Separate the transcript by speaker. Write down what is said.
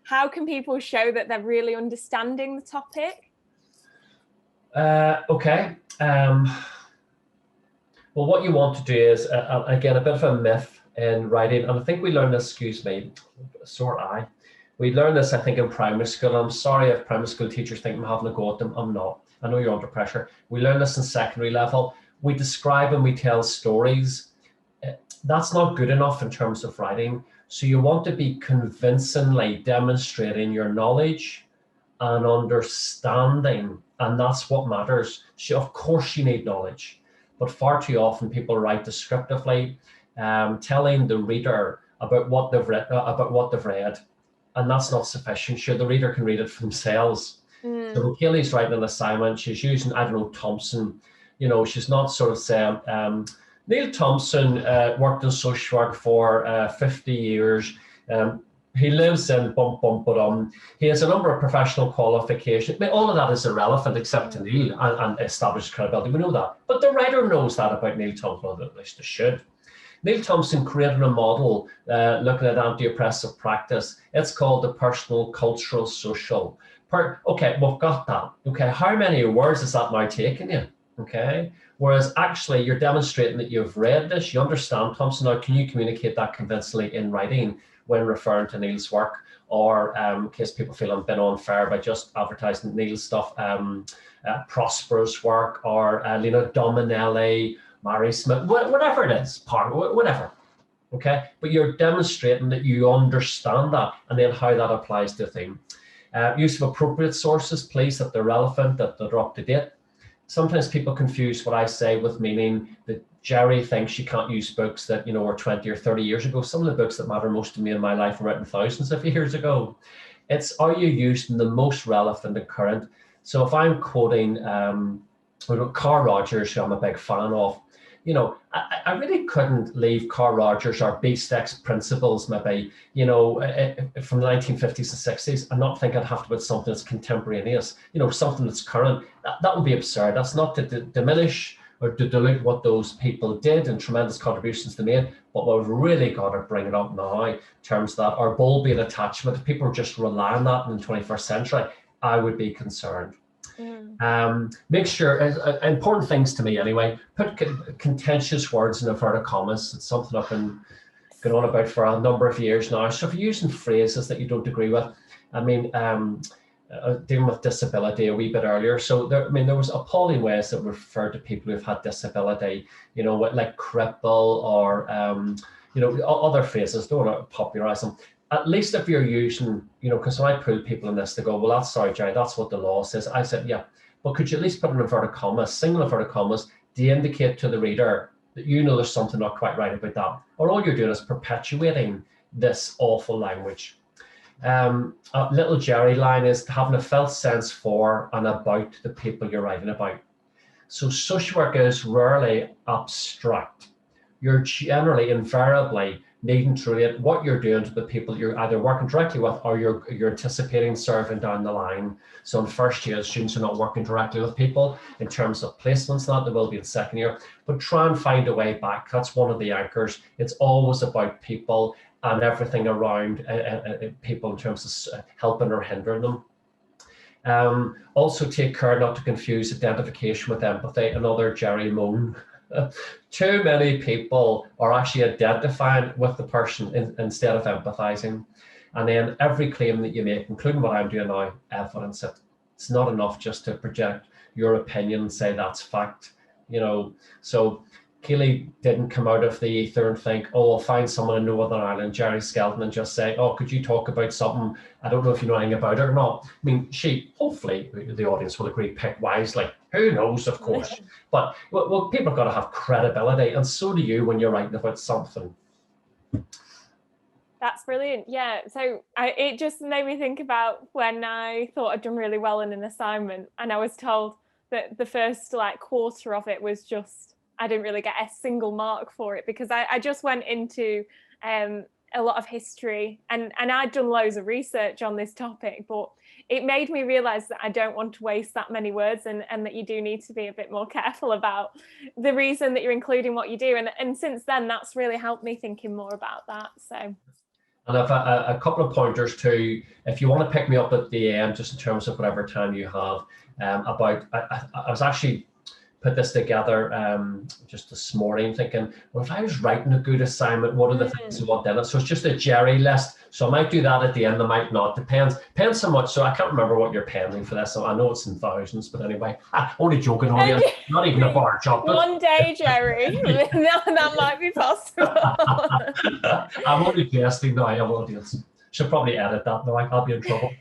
Speaker 1: how can people show that they're really understanding the topic?
Speaker 2: Okay. Well, what you want to do is, again, a bit of a myth in writing, and I think we learned this, excuse me, we learned this, I think, in primary school. I'm sorry if primary school teachers think I'm having a go at them. I'm not. I know you're under pressure. We learn this in secondary level. We describe and we tell stories. That's not good enough in terms of writing. So you want to be convincingly demonstrating your knowledge and understanding, and that's what matters. So of course you need knowledge, but far too often people write descriptively, telling the reader about what they've read, and that's not sufficient. Sure, the reader can read it for themselves. So when Kaylee's writing an assignment, she's using, I don't know, Thompson. You know, she's not sort of saying, Neil Thompson worked in social work for 50 years. He lives in he has a number of professional qualifications. I mean, all of that is irrelevant except to Neil and established credibility. We know that. But the writer knows that about Neil Thompson, or at least they should. Neil Thompson created a model looking at anti-oppressive practice. It's called the personal, cultural, social. Okay, we've got that. Okay, how many words is that now taking you? Okay, whereas actually you're demonstrating that you've read this, you understand Thompson. Now, can you communicate that convincingly in writing when referring to Neil's work, or in case people feel I'm being unfair by just advertising Neil's stuff, Prosper's work, or Lena Dominelli, Mary Smith, whatever it is, whatever. Okay, but you're demonstrating that you understand that, and then how that applies to a theme. Use of appropriate sources, please, that they're relevant, that they're up to date. Sometimes people confuse what I say with meaning that Gerry thinks you can't use books that, you know, were 20 or 30 years ago. Some of the books that matter most to me in my life were written thousands of years ago. It's, are you using the most relevant and current? So if I'm quoting Carl Rogers, who I'm a big fan of, you know, I really couldn't leave Carl Rogers or B-Steck's principles, maybe, you know, from the 1950s and 60s, and not think I'd have to put something that's contemporaneous, you know, something that's current. That would be absurd. That's not to diminish or to dilute what those people did and tremendous contributions they made, but we've really got to bring it up now in terms of that. Our bulb being attachment, if people are just relying on that in the 21st century, I would be concerned. Make sure, important things to me anyway, put contentious words in inverted commas. It's something I've been going on about for a number of years now. So if you're using phrases that you don't agree with, I mean, dealing with disability a wee bit earlier. So there, I mean, there was appalling ways that referred to people who've had disability, you know, like cripple or, you know, other phrases, don't want to popularize them. At least if you're using, you know, because when I pull people in this, they go, well, that's sorry, Gerry, that's what the law says. I said, yeah, but could you at least put an inverted commas, single inverted commas, to indicate to the reader that you know there's something not quite right about that, or all you're doing is perpetuating this awful language. A little Gerry line is having a felt sense for and about the people you're writing about. So social work is rarely abstract. You're generally, invariably, needing to relate what you're doing to the people you're either working directly with or you're anticipating serving down the line. So in first year, students are not working directly with people in terms of placements, that they will be in second year, but try and find a way back. That's one of the anchors. It's always about people and everything around people in terms of helping or hindering them. Also take care not to confuse identification with empathy. Another Gerry moan. Too many people are actually identifying with the person instead of empathizing. And then every claim that you make, including what I'm doing now, evidence it. It's not enough just to project your opinion and say that's fact, you know. So Kaylee didn't come out of the ether and think, oh, I'll find someone in Northern Ireland, Gerry Skelton, and just say, oh, could you talk about something? I don't know if you know anything about it or not. I mean, hopefully the audience will agree, pick wisely. Who knows, of course. But well, people have got to have credibility, and so do you when you're writing about something.
Speaker 1: That's brilliant. Yeah. So it just made me think about when I thought I'd done really well in an assignment, and I was told that the first quarter of it was just, I didn't really get a single mark for it because I just went into a lot of history and I'd done loads of research on this topic, but it made me realize that I don't want to waste that many words and that you do need to be a bit more careful about the reason that you're including what you do. And since then, that's really helped me thinking more about that. So
Speaker 2: And I've a couple of pointers too, if you want to pick me up at the end, just in terms of whatever time you have, I was actually put this together just this morning thinking, well, if I was writing a good assignment, what are the things I want in it? So it's just a Gerry list. So I might do that at the end, I might not. Depends so much. So I can't remember what you're paying for this. So I know it's in thousands, but anyway, only joking on you. Not even a bar chocolate.
Speaker 1: One day, Gerry, that might be possible.
Speaker 2: I'm only jesting now, audience. Should probably edit that now. I'll be in trouble.